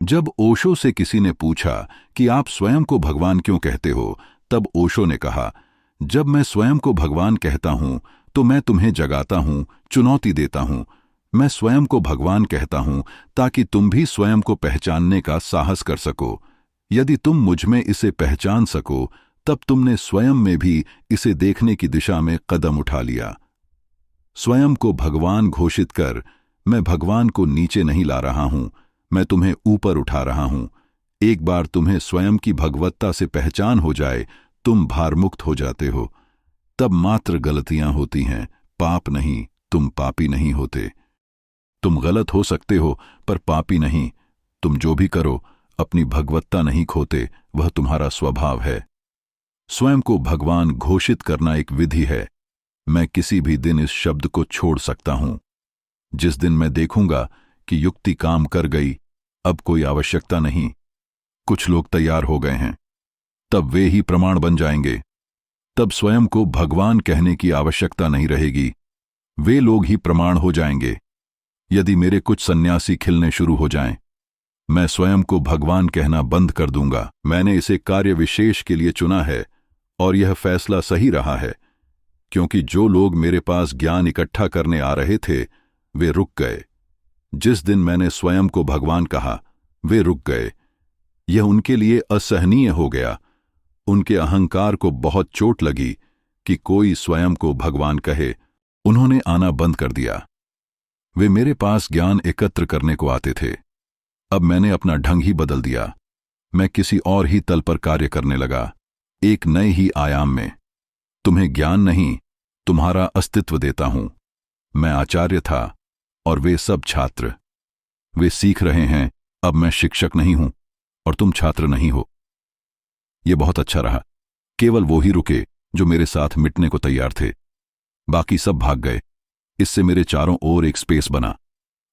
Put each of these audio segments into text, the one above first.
जब ओशो से किसी ने पूछा कि आप स्वयं को भगवान क्यों कहते हो, तब ओशो ने कहा, जब मैं स्वयं को भगवान कहता हूं तो मैं तुम्हें जगाता हूं, चुनौती देता हूं। मैं स्वयं को भगवान कहता हूं ताकि तुम भी स्वयं को पहचानने का साहस कर सको। यदि तुम मुझ में इसे पहचान सको तब तुमने स्वयं में भी इसे देखने की दिशा में कदम उठा लिया। स्वयं को भगवान घोषित कर, मैं भगवान को नीचे नहीं ला रहा हूं, मैं तुम्हें ऊपर उठा रहा हूं। एक बार तुम्हें स्वयं की भगवत्ता से पहचान हो जाए, तुम भारमुक्त हो जाते हो। तब मात्र गलतियां होती हैं, पाप नहीं। तुम पापी नहीं होते। तुम गलत हो सकते हो पर पापी नहीं। तुम जो भी करो अपनी भगवत्ता नहीं खोते, वह तुम्हारा स्वभाव है। स्वयं को भगवान घोषित करना एक विधि है। मैं किसी भी दिन इस शब्द को छोड़ सकता हूं। जिस दिन मैं देखूंगा कि युक्ति काम कर गई, अब कोई आवश्यकता नहीं। कुछ लोग तैयार हो गए हैं, तब वे ही प्रमाण बन जाएंगे। तब स्वयं को भगवान कहने की आवश्यकता नहीं रहेगी, वे लोग ही प्रमाण हो जाएंगे। यदि मेरे कुछ सन्यासी खिलने शुरू हो जाएं, मैं स्वयं को भगवान कहना बंद कर दूंगा। मैंने इसे कार्य विशेष के लिए चुना है और यह फैसला सही रहा है, क्योंकि जो लोग मेरे पास ज्ञान इकट्ठा करने आ रहे थे वे रुक गए। जिस दिन मैंने स्वयं को भगवान कहा, वे रुक गए। यह उनके लिए असहनीय हो गया। उनके अहंकार को बहुत चोट लगी कि कोई स्वयं को भगवान कहे। उन्होंने आना बंद कर दिया। वे मेरे पास ज्ञान एकत्र करने को आते थे। अब मैंने अपना ढंग ही बदल दिया। मैं किसी और ही तल पर कार्य करने लगा, एक नए ही आयाम में। तुम्हें ज्ञान नहीं, तुम्हारा अस्तित्व देता हूं। मैं आचार्य था और वे सब छात्र। वे सीख रहे हैं, अब मैं शिक्षक नहीं हूं और तुम छात्र नहीं हो। यह बहुत अच्छा रहा। केवल वो ही रुके जो मेरे साथ मिटने को तैयार थे। बाकी सब भाग गए। इससे मेरे चारों ओर एक स्पेस बना।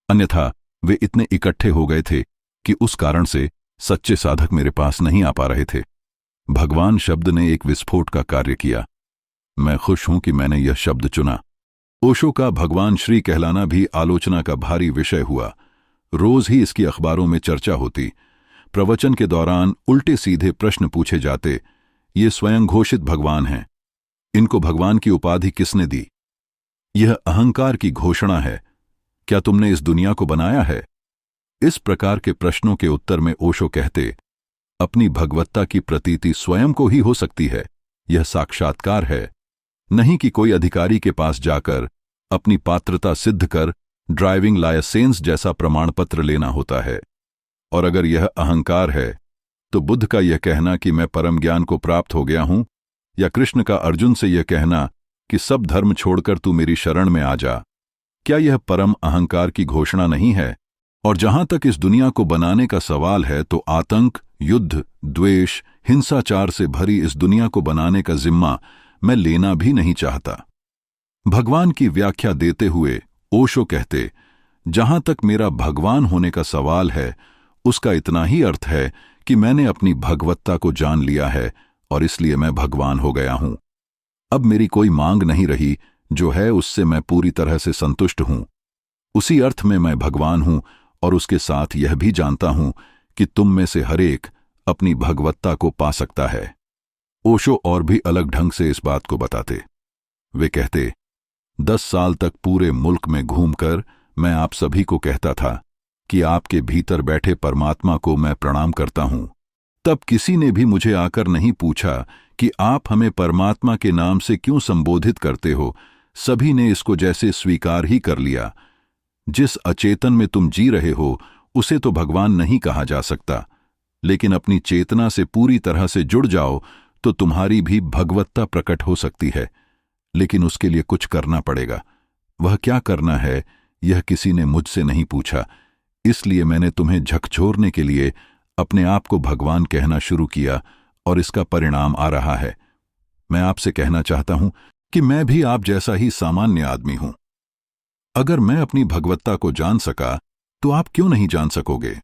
अन्यथा वे इतने इकट्ठे हो गए थे कि उस कारण से सच्चे साधक मेरे पास नहीं आ पा रहे थे। भगवान शब्द ने एक विस्फोट का कार्य किया। मैं खुश हूं कि मैंने यह शब्द चुना। ओशो का भगवान श्री कहलाना भी आलोचना का भारी विषय हुआ। रोज ही इसकी अखबारों में चर्चा होती। प्रवचन के दौरान उल्टे सीधे प्रश्न पूछे जाते। ये स्वयं घोषित भगवान हैं, इनको भगवान की उपाधि किसने दी? यह अहंकार की घोषणा है। क्या तुमने इस दुनिया को बनाया है? इस प्रकार के प्रश्नों के उत्तर में ओशो कहते, अपनी भगवत्ता की प्रतीति स्वयं को ही हो सकती है। यह साक्षात्कार है, नहीं कि कोई अधिकारी के पास जाकर अपनी पात्रता सिद्ध कर ड्राइविंग लाइसेंस जैसा प्रमाण पत्र लेना होता है। और अगर यह अहंकार है तो बुद्ध का यह कहना कि मैं परम ज्ञान को प्राप्त हो गया हूं, या कृष्ण का अर्जुन से यह कहना कि सब धर्म छोड़कर तू मेरी शरण में आ जा, क्या यह परम अहंकार की घोषणा नहीं है? और जहां तक इस दुनिया को बनाने का सवाल है तो आतंक, युद्ध, द्वेष, हिंसाचार से भरी इस दुनिया को बनाने का जिम्मा मैं लेना भी नहीं चाहता। भगवान की व्याख्या देते हुए ओशो कहते, जहां तक मेरा भगवान होने का सवाल है उसका इतना ही अर्थ है कि मैंने अपनी भगवत्ता को जान लिया है और इसलिए मैं भगवान हो गया हूं। अब मेरी कोई मांग नहीं रही, जो है उससे मैं पूरी तरह से संतुष्ट हूं। उसी अर्थ में मैं भगवान हूं और उसके साथ यह भी जानता हूं कि तुम में से हर एक अपनी भगवत्ता को पा सकता है। ओशो और भी अलग ढंग से इस बात को बताते। वे कहते, 10 साल तक पूरे मुल्क में घूमकर मैं आप सभी को कहता था कि आपके भीतर बैठे परमात्मा को मैं प्रणाम करता हूं। तब किसी ने भी मुझे आकर नहीं पूछा कि आप हमें परमात्मा के नाम से क्यों संबोधित करते हो। सभी ने इसको जैसे स्वीकार ही कर लिया। जिस अचेतन में तुम जी रहे हो उसे तो भगवान नहीं कहा जा सकता, लेकिन अपनी चेतना से पूरी तरह से जुड़ जाओ तो तुम्हारी भी भगवत्ता प्रकट हो सकती है। लेकिन उसके लिए कुछ करना पड़ेगा। वह क्या करना है यह किसी ने मुझसे नहीं पूछा, इसलिए मैंने तुम्हें झकझोरने के लिए अपने आप को भगवान कहना शुरू किया और इसका परिणाम आ रहा है। मैं आपसे कहना चाहता हूं कि मैं भी आप जैसा ही सामान्य आदमी हूं। अगर मैं अपनी भगवत्ता को जान सका तो आप क्यों नहीं जान सकोगे?